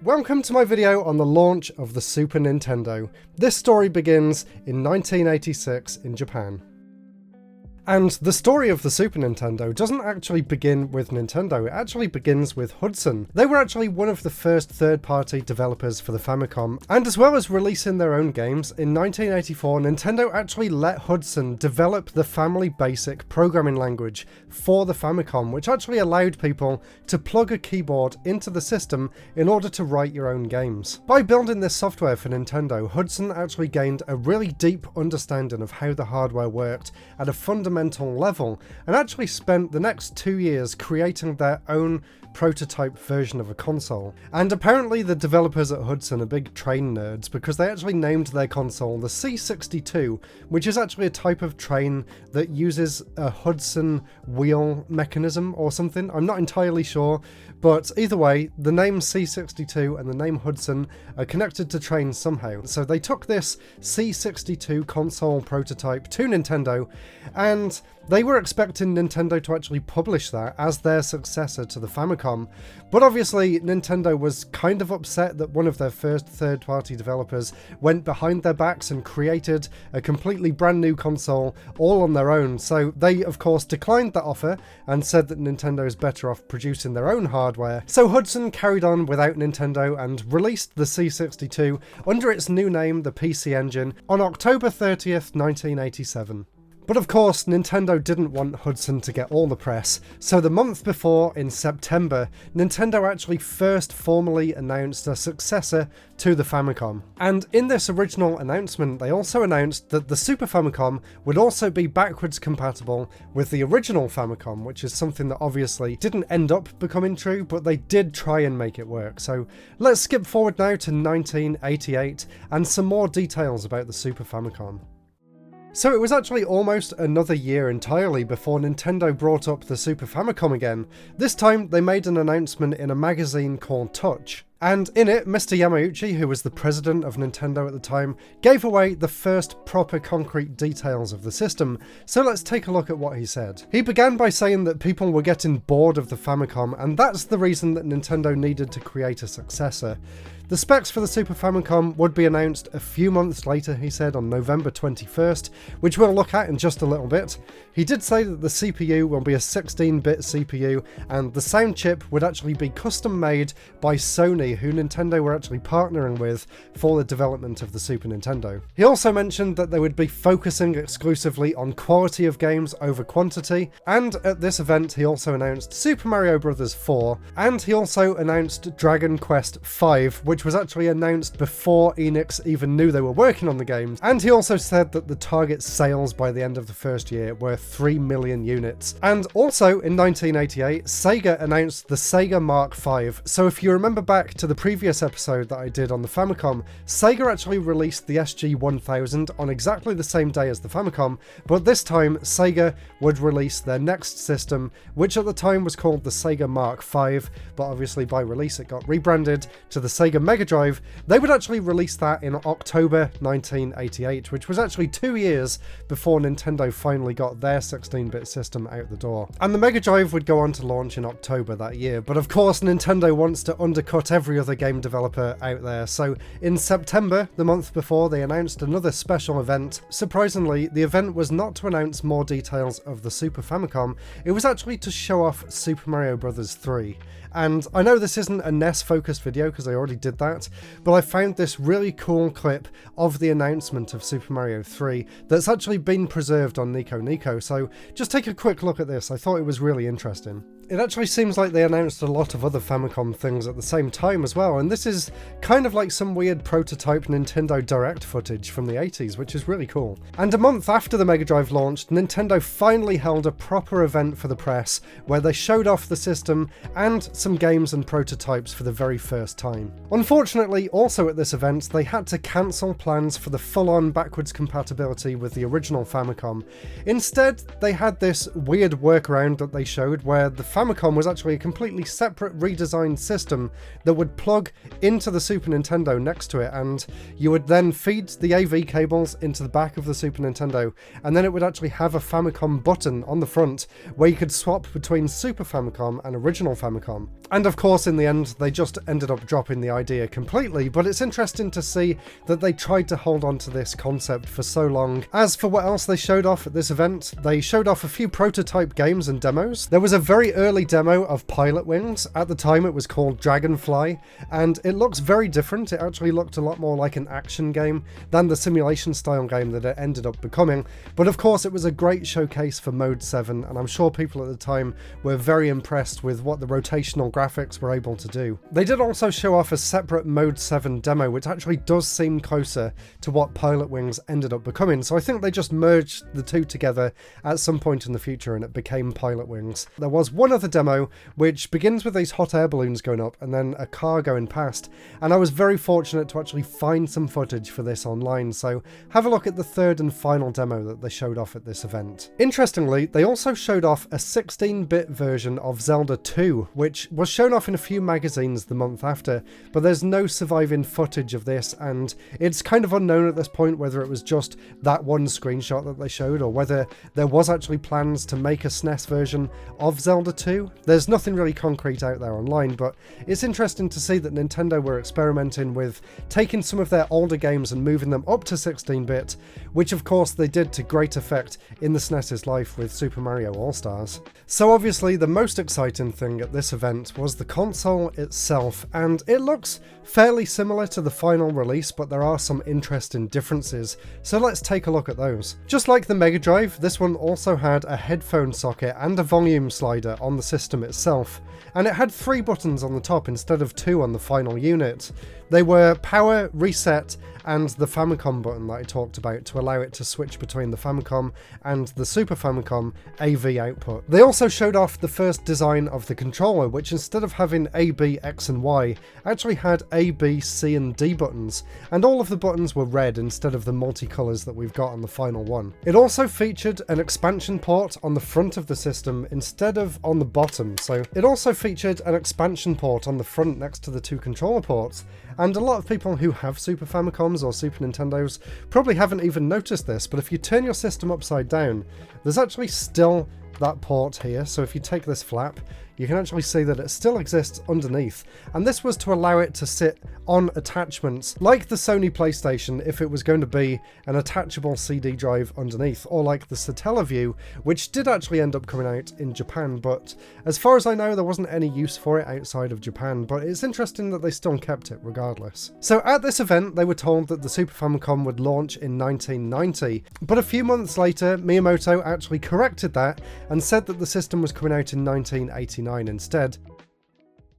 Welcome to my video on the launch of the Super Nintendo. This story begins in 1986 in Japan. And the story of the Super Nintendo doesn't actually begin with Nintendo, it actually begins with Hudson. They were actually one of the first third-party developers for the Famicom, and as well as releasing their own games, in 1984 Nintendo actually let Hudson develop the Family Basic programming language for the Famicom, which actually allowed people to plug a keyboard into the system in order to write your own games. By building this software for Nintendo, Hudson actually gained a really deep understanding of how the hardware worked at a fundamental level, and actually spent the next 2 years creating their own prototype version of a console. And apparently the developers at Hudson are big train nerds, because they actually named their console the C62, which is actually a type of train that uses a Hudson wheel mechanism or something. I'm not entirely sure, but either way, the name C62 and the name Hudson are connected to trains somehow. So they took this C62 console prototype to Nintendo, and they were expecting Nintendo to actually publish that as their successor to the Famicom, but obviously Nintendo was kind of upset that one of their first third-party developers went behind their backs and created a completely brand new console all on their own, so they of course declined that offer and said that Nintendo is better off producing their own hardware. So Hudson carried on without Nintendo and released the C62 under its new name, the PC Engine, on October 30th, 1987. But of course, Nintendo didn't want Hudson to get all the press, so the month before, in September, Nintendo actually first formally announced a successor to the Famicom. And in this original announcement, they also announced that the Super Famicom would also be backwards compatible with the original Famicom, which is something that obviously didn't end up becoming true, but they did try and make it work. So let's skip forward now to 1988 and some more details about the Super Famicom. So it was actually almost another year entirely before Nintendo brought up the Super Famicom again. This time they made an announcement in a magazine called Touch. And in it, Mr. Yamauchi, who was the president of Nintendo at the time, gave away the first proper concrete details of the system, so let's take a look at what he said. He began by saying that people were getting bored of the Famicom, and that's the reason that Nintendo needed to create a successor. The specs for the Super Famicom would be announced a few months later, he said, on November 21st, which we'll look at in just a little bit. He did say that the CPU will be a 16-bit CPU, and the sound chip would actually be custom made by Sony, who Nintendo were actually partnering with for the development of the Super Nintendo. He also mentioned that they would be focusing exclusively on quality of games over quantity, and at this event he also announced Super Mario Bros. 4, and he also announced Dragon Quest V, which was actually announced before Enix even knew they were working on the games, and he also said that the target sales by the end of the first year were 3 million units. And also in 1988, Sega announced the Sega Mark V. So if you remember back to the previous episode that I did on the Famicom, Sega actually released the SG-1000 on exactly the same day as the Famicom, but this time Sega would release their next system, which at the time was called the Sega Mark V, but obviously by release it got rebranded to the Sega Mega Drive. They would actually release that in October 1988, which was actually 2 years before Nintendo finally got their 16-bit system out the door. And the Mega Drive would go on to launch in October that year, but of course Nintendo wants to undercut every other game developer out there, so in September, the month before, they announced another special event. Surprisingly, the event was not to announce more details of the Super Famicom, it was actually to show off Super Mario Bros. 3. And I know this isn't a NES focused video because I already did that, but I found this really cool clip of the announcement of Super Mario 3 that's actually been preserved on Nico Nico, so just take a quick look at this. I thought it was really interesting. It actually seems like they announced a lot of other Famicom things at the same time as well, and this is kind of like some weird prototype Nintendo Direct footage from the 80s, which is really cool. And a month after the Mega Drive launched, Nintendo finally held a proper event for the press where they showed off the system and some games and prototypes for the very first time. Unfortunately, also at this event, they had to cancel plans for the full-on backwards compatibility with the original Famicom. Instead, they had this weird workaround that they showed where the Famicom was actually a completely separate redesigned system that would plug into the Super Nintendo next to it, and you would then feed the AV cables into the back of the Super Nintendo, and then it would actually have a Famicom button on the front where you could swap between Super Famicom and original Famicom. And of course, in the end, they just ended up dropping the idea completely, but it's interesting to see that they tried to hold on to this concept for so long. As for what else they showed off at this event, they showed off a few prototype games and demos. There was a very early demo of Pilot Wings. At the time it was called Dragonfly, and it looks very different. It actually looked a lot more like an action game than the simulation style game that it ended up becoming. But of course it was a great showcase for Mode 7, and I'm sure people at the time were very impressed with what the rotational graphics were able to do. They did also show off a separate Mode 7 demo, which actually does seem closer to what Pilot Wings ended up becoming, so I think they just merged the two together at some point in the future and it became Pilot Wings. There was one other demo which begins with these hot air balloons going up and then a car going past, and I was very fortunate to actually find some footage for this online, so have a look at the third and final demo that they showed off at this event. Interestingly, they also showed off a 16-bit version of Zelda 2, which was shown off in a few magazines the month after, but there's no surviving footage of this, and it's kind of unknown at this point whether it was just that one screenshot that they showed or whether there was actually plans to make a SNES version of Zelda 2. There's nothing really concrete out there online, but it's interesting to see that Nintendo were experimenting with taking some of their older games and moving them up to 16-bit, which of course they did to great effect in the SNES's life with Super Mario All-Stars. So obviously the most exciting thing at this event was the console itself, and it looks fairly similar to the final release, but there are some interesting differences, so let's take a look at those. Just like the Mega Drive, this one also had a headphone socket and a volume slider on the system itself, and it had 3 buttons on the top instead of 2 on the final unit. They were power, reset, and the Famicom button that I talked about to allow it to switch between the Famicom and the Super Famicom AV output. They also showed off the first design of the controller, which instead of having A, B, X and Y, actually had A, B, C and D buttons, and all of the buttons were red instead of the multicolours that we've got on the final one. It also featured an expansion port on the front of the system instead of on the bottom, so it also featured an expansion port on the front next to the 2 controller ports. And a lot of people who have Super Famicoms or Super Nintendos probably haven't even noticed this, but if you turn your system upside down, there's actually still that port here. So if you take this flap, you can actually see that it still exists underneath, and this was to allow it to sit on attachments like the Sony PlayStation if it was going to be an attachable CD drive underneath, or like the Satellaview, which did actually end up coming out in Japan, but as far as I know there wasn't any use for it outside of Japan, but it's interesting that they still kept it regardless. So at this event they were told that the Super Famicom would launch in 1990, but a few months later Miyamoto actually corrected that and said that the system was coming out in 1989 instead.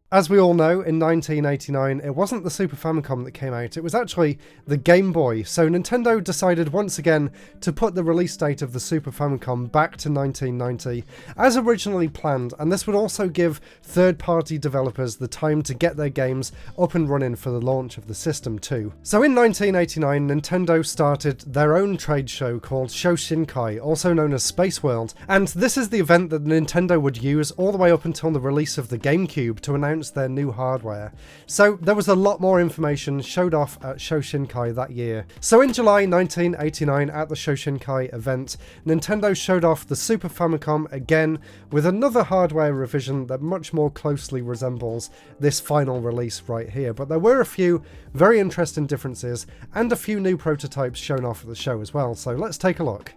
As we all know, in 1989, it wasn't the Super Famicom that came out, it was actually the Game Boy, so Nintendo decided once again to put the release date of the Super Famicom back to 1990, as originally planned, and this would also give third-party developers the time to get their games up and running for the launch of the system too. So in 1989, Nintendo started their own trade show called Shoshinkai, also known as Space World, and this is the event that Nintendo would use all the way up until the release of the GameCube to announce their new hardware. So there was a lot more information showed off at Shoshinkai that year. So in July 1989 at the Shoshinkai event, Nintendo showed off the Super Famicom again with another hardware revision that much more closely resembles this final release right here, but there were a few very interesting differences and a few new prototypes shown off at the show as well, so let's take a look.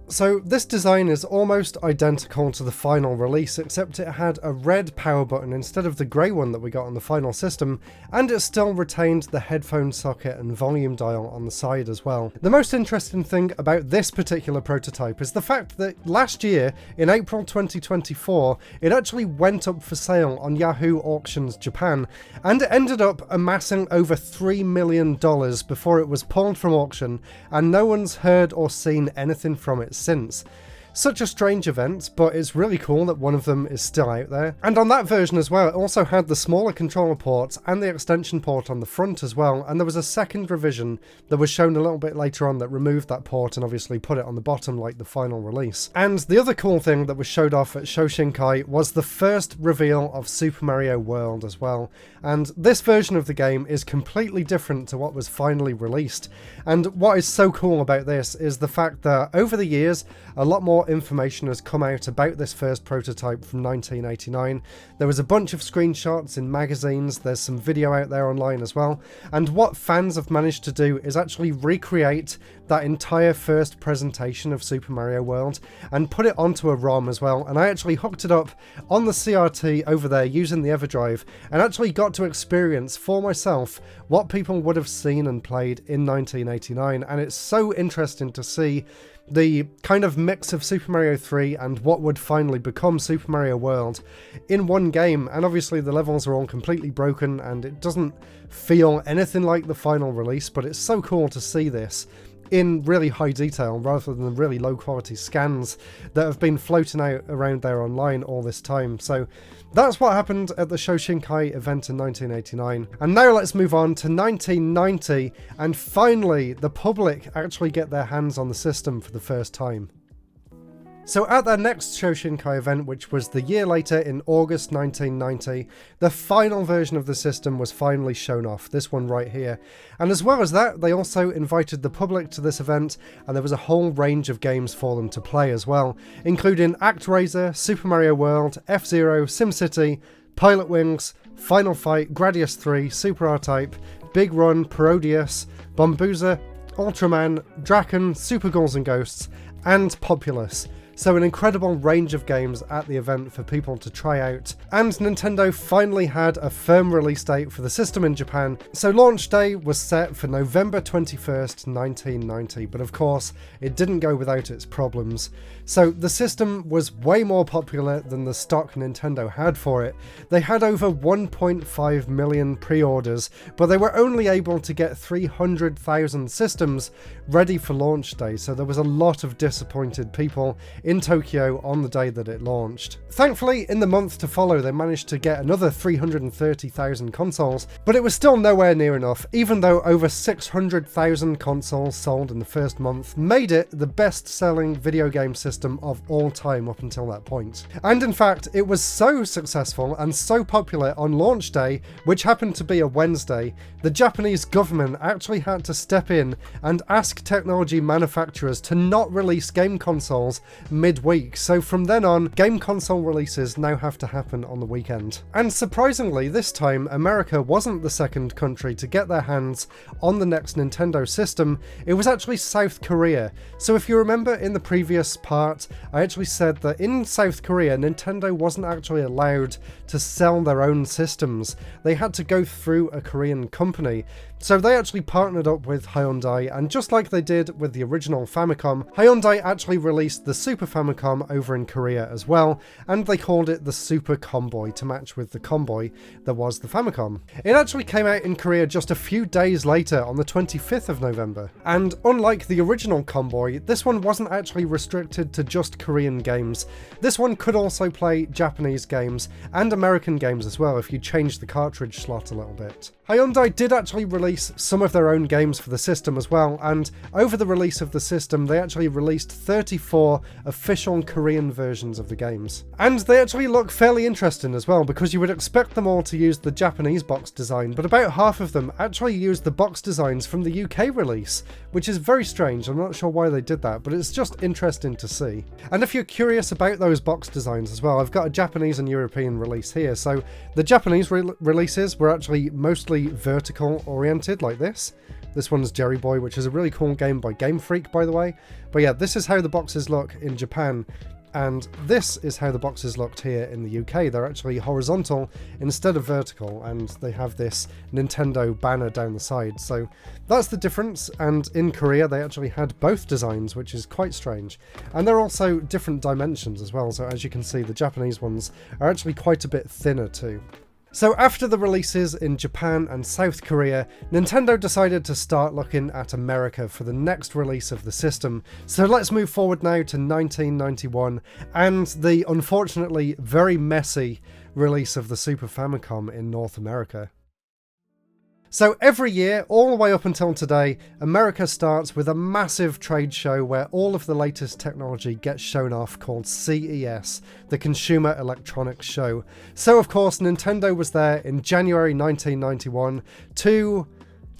So this design is almost identical to the final release, except it had a red power button instead of the grey one that we got on the final system, and it still retained the headphone socket and volume dial on the side as well. The most interesting thing about this particular prototype is the fact that last year, in April 2024, it actually went up for sale on Yahoo Auctions Japan, and it ended up amassing over $3 million before it was pulled from auction, and no one's heard or seen anything from it since. Such a strange event, but it's really cool that one of them is still out there. And on that version as well, it also had the smaller controller ports and the extension port on the front as well, and there was a second revision that was shown a little bit later on that removed that port and obviously put it on the bottom like the final release. And the other cool thing that was showed off at Shoshinkai was the first reveal of Super Mario World as well. And this version of the game is completely different to what was finally released. And what is so cool about this is the fact that over the years, a lot more information has come out about this first prototype from 1989. There was a bunch of screenshots in magazines, there's some video out there online as well, and what fans have managed to do is actually recreate that entire first presentation of Super Mario World and put it onto a ROM as well, and I actually hooked it up on the CRT over there using the EverDrive and actually got to experience for myself what people would have seen and played in 1989, and it's so interesting to see the kind of mix of Super Mario 3 and what would finally become Super Mario World in one game. And obviously the levels are all completely broken and it doesn't feel anything like the final release, but it's so cool to see this in really high detail rather than the really low quality scans that have been floating out around there online all this time. So that's what happened at the Shoshinkai event in 1989. And now let's move on to 1990, and finally the public actually get their hands on the system for the first time. So at their next Shoshinkai event, which was the year later in August 1990, the final version of the system was finally shown off, this one right here. And as well as that, they also invited the public to this event, and there was a whole range of games for them to play as well, including ActRaiser, Super Mario World, F-Zero, SimCity, Pilot Wings, Final Fight, Gradius 3, Super R-Type, Big Run, Parodius, Bombooza, Ultraman, Draken, Super Ghouls and Ghosts, and Populous. So an incredible range of games at the event for people to try out. And Nintendo finally had a firm release date for the system in Japan, so launch day was set for November 21st, 1990, but of course it didn't go without its problems. So the system was way more popular than the stock Nintendo had for it. They had over 1.5 million pre-orders, but they were only able to get 300,000 systems ready for launch day, so there was a lot of disappointed people in Tokyo on the day that it launched. Thankfully, in the month to follow, they managed to get another 330,000 consoles, but it was still nowhere near enough, even though over 600,000 consoles sold in the first month made it the best-selling video game system of all time up until that point. And in fact, it was so successful and so popular on launch day, which happened to be a Wednesday, the Japanese government actually had to step in and ask technology manufacturers to not release game consoles midweek, so from then on, game console releases now have to happen on the weekend. And surprisingly, this time, America wasn't the second country to get their hands on the next Nintendo system, it was actually South Korea. So if you remember in the previous part, I actually said that in South Korea, Nintendo wasn't actually allowed to sell their own systems. They had to go through a Korean company. So they actually partnered up with Hyundai, and just like they did with the original Famicom, Hyundai actually released the Super Famicom over in Korea as well, and they called it the Super Comboy to match with the Comboy that was the Famicom. It actually came out in Korea just a few days later on the 25th of November, and unlike the original Comboy, this one wasn't actually restricted to just Korean games. This one could also play Japanese games and American games as well if you changed the cartridge slot a little bit. Hyundai did actually release some of their own games for the system as well, and over the release of the system they actually released 34 official Korean versions of the games. And they actually look fairly interesting as well, because you would expect them all to use the Japanese box design, but about half of them actually used the box designs from the UK release, which is very strange. I'm not sure why they did that, but it's just interesting to see. And if you're curious about those box designs as well, I've got a Japanese and European release here. So the Japanese releases were actually mostly vertical oriented like this. This one's Jerry Boy, which is a really cool game by Game Freak, by the way. But yeah, this is how the boxes look in Japan, and this is how the boxes looked here in the UK. They're actually horizontal instead of vertical, and they have this Nintendo banner down the side. So that's the difference, and in Korea they actually had both designs, which is quite strange. And they're also different dimensions as well, so as you can see the Japanese ones are actually quite a bit thinner too. So after the releases in Japan and South Korea, Nintendo decided to start looking at America for the next release of the system. So let's move forward now to 1991 and the unfortunately very messy release of the Super Famicom in North America. So every year, all the way up until today, America starts with a massive trade show where all of the latest technology gets shown off, called CES, the Consumer Electronics Show. So of course, Nintendo was there in January 1991 to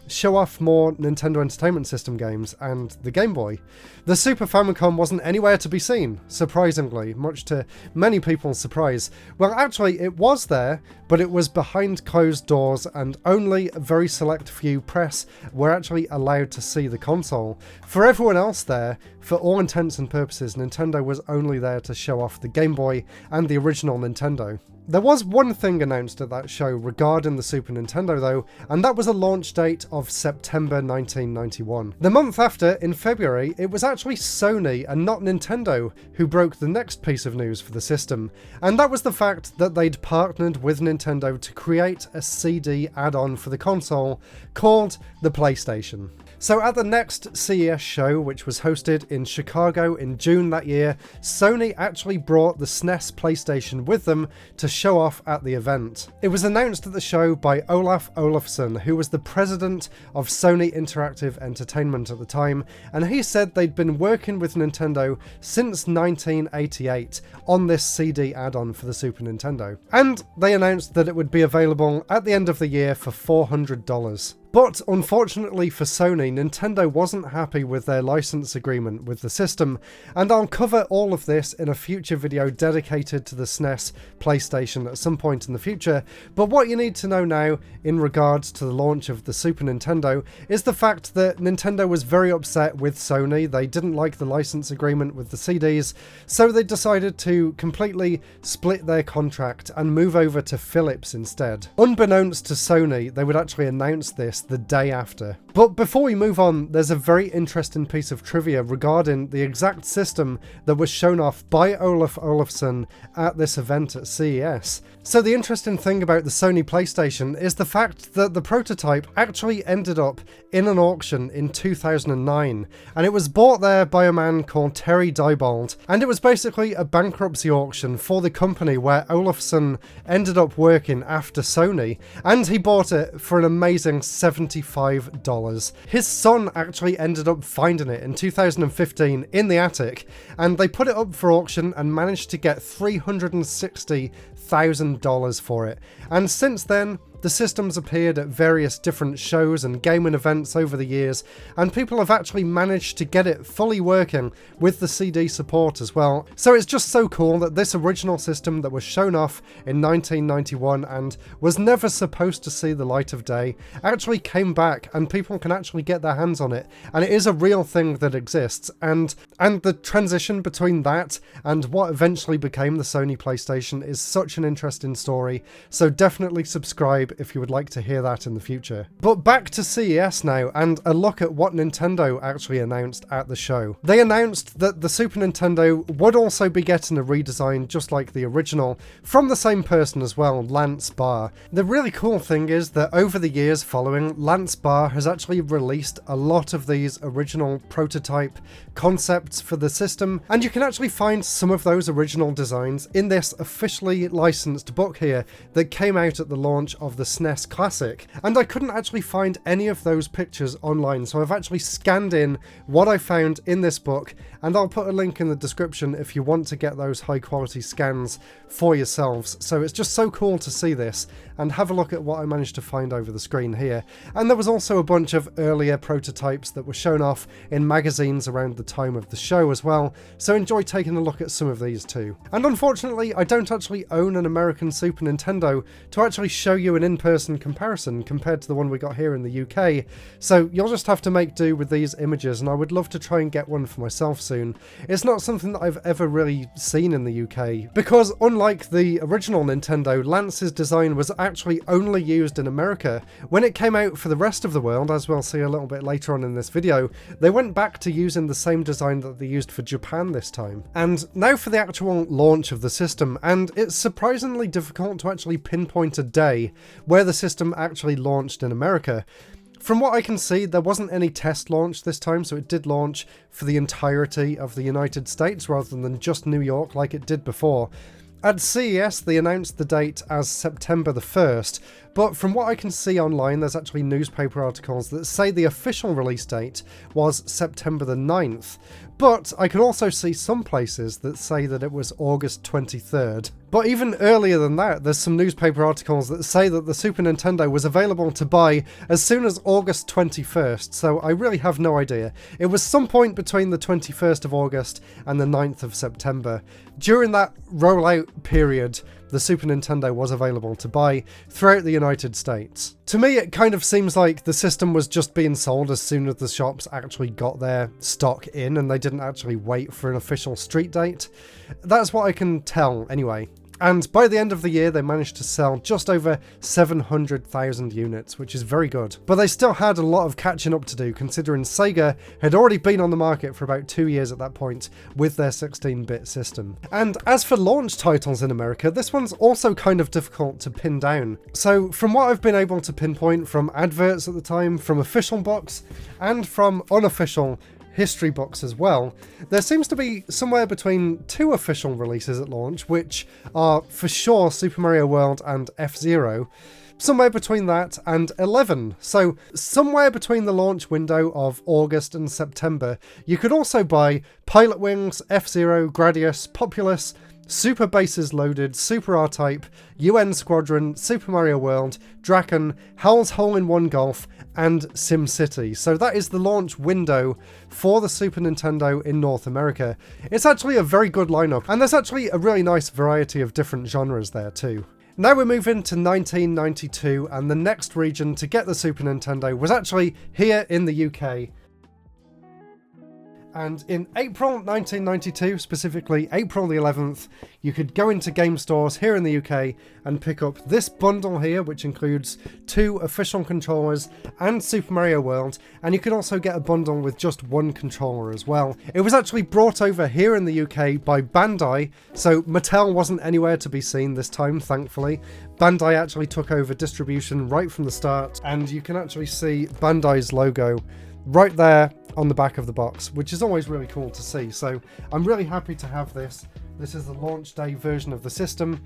show off more Nintendo Entertainment System games and the Game Boy. The Super Famicom wasn't anywhere to be seen, surprisingly, much to many people's surprise. Well, actually, it was there, but it was behind closed doors and only a very select few press were actually allowed to see the console. For everyone else there, for all intents and purposes, Nintendo was only there to show off the Game Boy and the original Nintendo. There was one thing announced at that show regarding the Super Nintendo though, and that was a launch date of September 1991. The month after, in February, it was actually Sony and not Nintendo who broke the next piece of news for the system, and that was the fact that they'd partnered with Nintendo to create a CD add-on for the console called the PlayStation. So at the next CES show, which was hosted in Chicago in June that year, Sony actually brought the SNES PlayStation with them to show off at the event. It was announced at the show by Olaf Olafsson, who was the president of Sony Interactive Entertainment at the time, and he said they'd been working with Nintendo since 1988 on this CD add-on for the Super Nintendo. And they announced that it would be available at the end of the year for $400. But unfortunately for Sony, Nintendo wasn't happy with their license agreement with the system, and I'll cover all of this in a future video dedicated to the SNES PlayStation at some point in the future. But what you need to know now in regards to the launch of the Super Nintendo is the fact that Nintendo was very upset with Sony. They didn't like the license agreement with the CDs, so they decided to completely split their contract and move over to Philips instead. Unbeknownst to Sony, they would actually announce this the day after. But before we move on, there's a very interesting piece of trivia regarding the exact system that was shown off by Olaf Olafsson at this event at CES. So the interesting thing about the Sony PlayStation is the fact that the prototype actually ended up in an auction in 2009, and it was bought there by a man called Terry Diebold, and it was basically a bankruptcy auction for the company where Olafsson ended up working after Sony, and he bought it for an amazing $75. His son actually ended up finding it in 2015 in the attic, and they put it up for auction and managed to get $360,000 for it. And since then, the system's appeared at various different shows and gaming events over the years, and people have actually managed to get it fully working with the CD support as well. So it's just so cool that this original system that was shown off in 1991 and was never supposed to see the light of day actually came back, and people can actually get their hands on it, and it is a real thing that exists. And the transition between that and what eventually became the Sony PlayStation is such an interesting story, so definitely subscribe if you would like to hear that in the future. But back to CES now, and a look at what Nintendo actually announced at the show. They announced that the Super Nintendo would also be getting a redesign just like the original, from the same person as well, Lance Barr. The really cool thing is that over the years following, Lance Barr has actually released a lot of these original prototype concepts for the system, and you can actually find some of those original designs in this officially licensed book here that came out at the launch of the SNES Classic, and I couldn't actually find any of those pictures online, so I've actually scanned in what I found in this book, and I'll put a link in the description if you want to get those high quality scans for yourselves. So it's just so cool to see this, and have a look at what I managed to find over the screen here. And there was also a bunch of earlier prototypes that were shown off in magazines around the time of the show as well, so enjoy taking a look at some of these too. And unfortunately, I don't actually own an American Super Nintendo to actually show you an in-person comparison compared to the one we got here in the UK, so you'll just have to make do with these images, and I would love to try and get one for myself soon. It's not something that I've ever really seen in the UK, because unlike the original Nintendo, Lance's design was actually only used in America. When it came out for the rest of the world, as we'll see a little bit later on in this video, they went back to using the same design that they used for Japan this time. And now for the actual launch of the system, and it's surprisingly difficult to actually pinpoint a day where the system actually launched in America. From what I can see, there wasn't any test launch this time, so it did launch for the entirety of the United States rather than just New York like it did before. At CES, they announced the date as September the 1st, but from what I can see online, there's actually newspaper articles that say the official release date was September the 9th. But I can also see some places that say that it was August 23rd. But even earlier than that, there's some newspaper articles that say that the Super Nintendo was available to buy as soon as August 21st, so I really have no idea. It was some point between the 21st of August and the 9th of September. During that rollout period, the Super Nintendo was available to buy throughout the United States. To me, it kind of seems like the system was just being sold as soon as the shops actually got their stock in and they didn't actually wait for an official street date. That's what I can tell anyway. And by the end of the year, they managed to sell just over 700,000 units, which is very good. But they still had a lot of catching up to do, considering Sega had already been on the market for about 2 years at that point with their 16-bit system. And as for launch titles in America, this one's also kind of difficult to pin down. So from what I've been able to pinpoint from adverts at the time, from official books, and from unofficial history books as well, there seems to be somewhere between 2 official releases at launch, which are for sure Super Mario World and F-Zero, somewhere between that and 11. So somewhere between the launch window of August and September, you could also buy Pilot Wings, F-Zero, Gradius, Populous, Super Bases Loaded, Super R-Type, UN Squadron, Super Mario World, Draken, Howl's Hole-in-One Golf, and SimCity. So that is the launch window for the Super Nintendo in North America. It's actually a very good lineup, and there's actually a really nice variety of different genres there too. Now we're moving to 1992, and the next region to get the Super Nintendo was actually here in the UK. And in April 1992, specifically April the 11th, you could go into game stores here in the UK and pick up this bundle here, which includes 2 official controllers and Super Mario World, and you could also get a bundle with just 1 controller as well. It was actually brought over here in the UK by Bandai, so Mattel wasn't anywhere to be seen this time, thankfully. Bandai actually took over distribution right from the start, and you can actually see Bandai's logo right there on the back of the box, which is always really cool to see. So I'm really happy to have this. This is the launch day version of the system.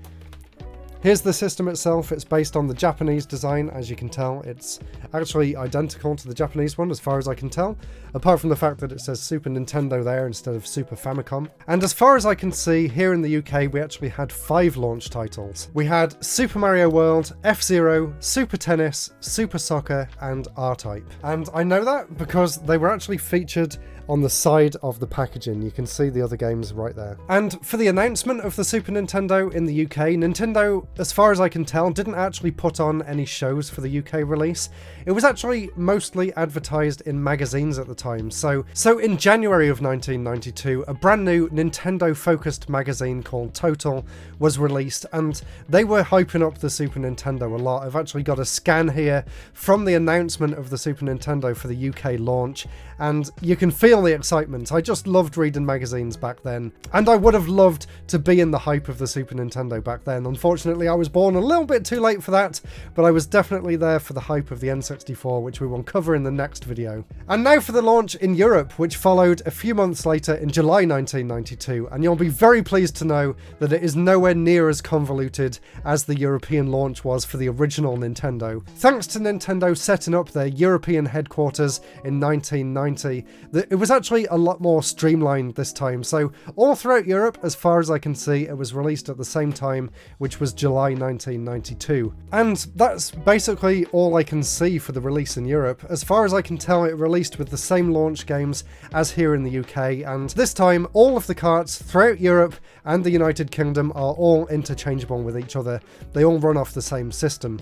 Here's the system itself. It's based on the Japanese design. As you can tell, it's actually identical to the Japanese one as far as I can tell, apart from the fact that it says Super Nintendo there instead of Super Famicom. And as far as I can see, here in the UK, we actually had 5 launch titles. We had Super Mario World, F-Zero, Super Tennis, Super Soccer, and R-Type. And I know that because they were actually featured on the side of the packaging. You can see the other games right there. And for the announcement of the Super Nintendo in the UK, Nintendo, as far as I can tell, didn't actually put on any shows for the UK release. It was actually mostly advertised in magazines at the time. So in January of 1992, a brand new Nintendo-focused magazine called Total was released, and they were hyping up the Super Nintendo a lot. I've actually got a scan here from the announcement of the Super Nintendo for the UK launch, and you can feel the excitement. I just loved reading magazines back then, and I would have loved to be in the hype of the Super Nintendo back then. Unfortunately, I was born a little bit too late for that, but I was definitely there for the hype of the N64, which we will cover in the next video. And now for the launch in Europe, which followed a few months later in July 1992, and you'll be very pleased to know that it is nowhere near as convoluted as the European launch was for the original Nintendo. Thanks to Nintendo setting up their European headquarters in 1990, it was actually a lot more streamlined this time. So all throughout Europe, as far as I can see, it was released at the same time, which was July 1992. And that's basically all I can see for the release in Europe. As far as I can tell, it released with the same launch games as here in the UK, and this time all of the carts throughout Europe and the United Kingdom are all interchangeable with each other. They all run off the same system.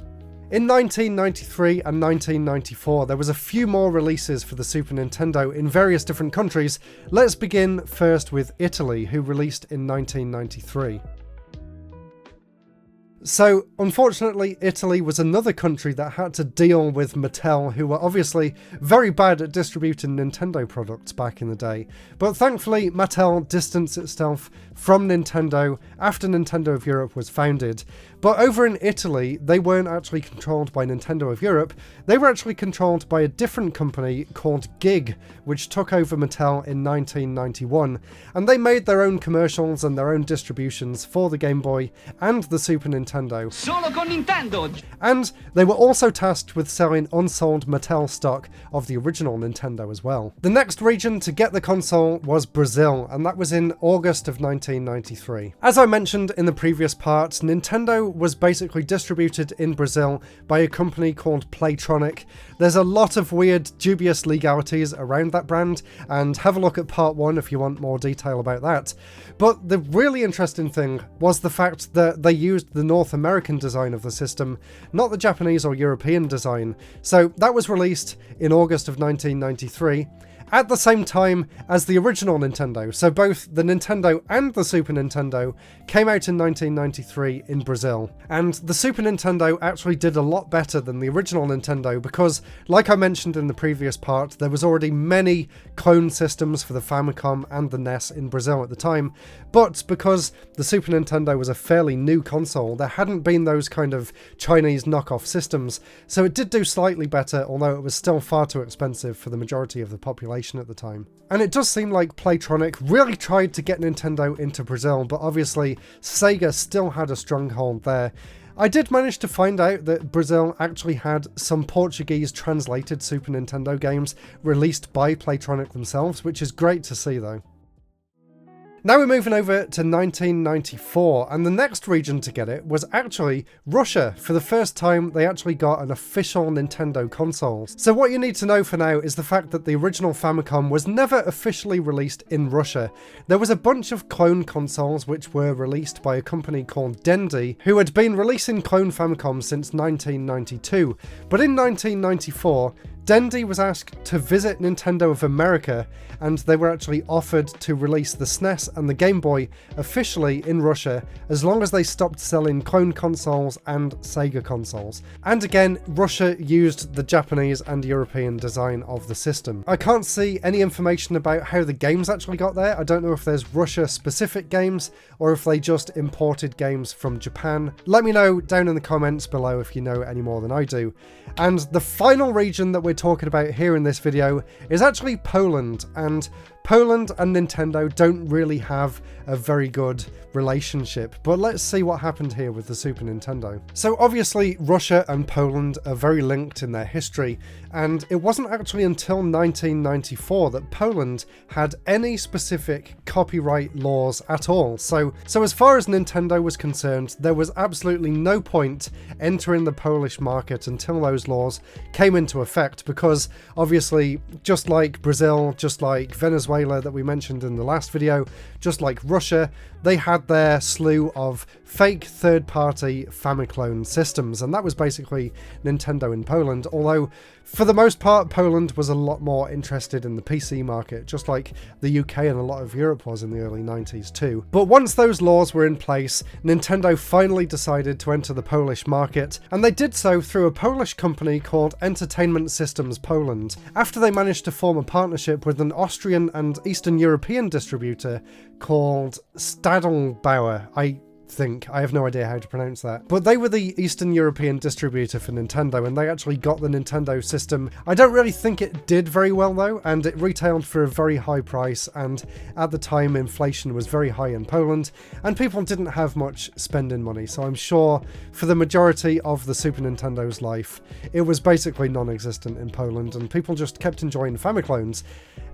In 1993 and 1994, there was a few more releases for the Super Nintendo in various different countries. Let's begin first with Italy, who released in 1993. So, unfortunately, Italy was another country that had to deal with Mattel, who were obviously very bad at distributing Nintendo products back in the day. But thankfully, Mattel distanced itself from Nintendo after Nintendo of Europe was founded. But over in Italy, they weren't actually controlled by Nintendo of Europe, they were actually controlled by a different company called Gig, which took over Mattel in 1991, and they made their own commercials and their own distributions for the Game Boy and the Super Nintendo. Solo con Nintendo! And they were also tasked with selling unsold Mattel stock of the original Nintendo as well. The next region to get the console was Brazil, and that was in August of 1993. As I mentioned in the previous part, Nintendo was basically distributed in Brazil by a company called Playtronic. There's a lot of weird, dubious legalities around that brand, and have a look at part 1 if you want more detail about that. But the really interesting thing was the fact that they used the North American design of the system, not the Japanese or European design. So that was released in August of 1993. At the same time as the original Nintendo, so both the Nintendo and the Super Nintendo came out in 1993 in Brazil. And the Super Nintendo actually did a lot better than the original Nintendo because, like I mentioned in the previous part, there was already many clone systems for the Famicom and the NES in Brazil at the time, but because the Super Nintendo was a fairly new console, there hadn't been those kind of Chinese knockoff systems, so it did do slightly better, although it was still far too expensive for the majority of the population at the time. And it does seem like Playtronic really tried to get Nintendo into Brazil, but obviously Sega still had a stronghold there. I did manage to find out that Brazil actually had some Portuguese translated Super Nintendo games released by Playtronic themselves, which is great to see though. Now we're moving over to 1994, and the next region to get it was actually Russia. For the first time, they actually got an official Nintendo console. So what you need to know for now is the fact that the original Famicom was never officially released in Russia. There was a bunch of clone consoles which were released by a company called Dendy, who had been releasing clone Famicoms since 1992. But in 1994, Dendy was asked to visit Nintendo of America, and they were actually offered to release the SNES and the Game Boy officially in Russia as long as they stopped selling clone consoles and Sega consoles. And again, Russia used the Japanese and European design of the system. I can't see any information about how the games actually got there. I don't know if there's Russia-specific games or if they just imported games from Japan. Let me know down in the comments below if you know any more than I do. And the final region that we're talking about here in this video is actually Poland, and Poland and Nintendo don't really have a very good relationship, but let's see what happened here with the Super Nintendo. So obviously Russia and Poland are very linked in their history, and it wasn't actually until 1994 that Poland had any specific copyright laws at all. So as far as Nintendo was concerned, there was absolutely no point entering the Polish market until those laws came into effect, because obviously, just like Brazil, just like Venezuela that we mentioned in the last video, just like Russia, they had their slew of fake third-party Famiclone systems, and that was basically Nintendo in Poland, although for the most part Poland was a lot more interested in the PC market, just like the UK and a lot of Europe was in the early 90s too. But once those laws were in place, Nintendo finally decided to enter the Polish market, and they did so through a Polish company called Entertainment Systems Poland, after they managed to form a partnership with an Austrian and Eastern European distributor called Stadelbauer. I have no idea how to pronounce that. But they were the Eastern European distributor for Nintendo, and they actually got the Nintendo system. I don't really think it did very well though, and it retailed for a very high price, and at the time inflation was very high in Poland, and people didn't have much spending money, so I'm sure for the majority of the Super Nintendo's life, it was basically non-existent in Poland, and people just kept enjoying Famiclones.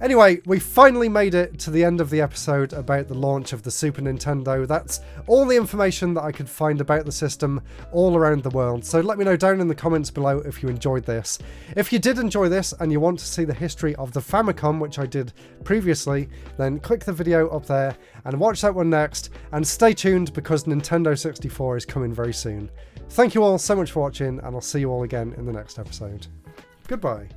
Anyway, we finally made it to the end of the episode about the launch of the Super Nintendo. That's all the information that I could find about the system all around the world, so let me know down in the comments below if you enjoyed this. If you did enjoy this and you want to see the history of the Famicom, which I did previously, then click the video up there and watch that one next, and stay tuned because Nintendo 64 is coming very soon. Thank you all so much for watching, and I'll see you all again in the next episode. Goodbye.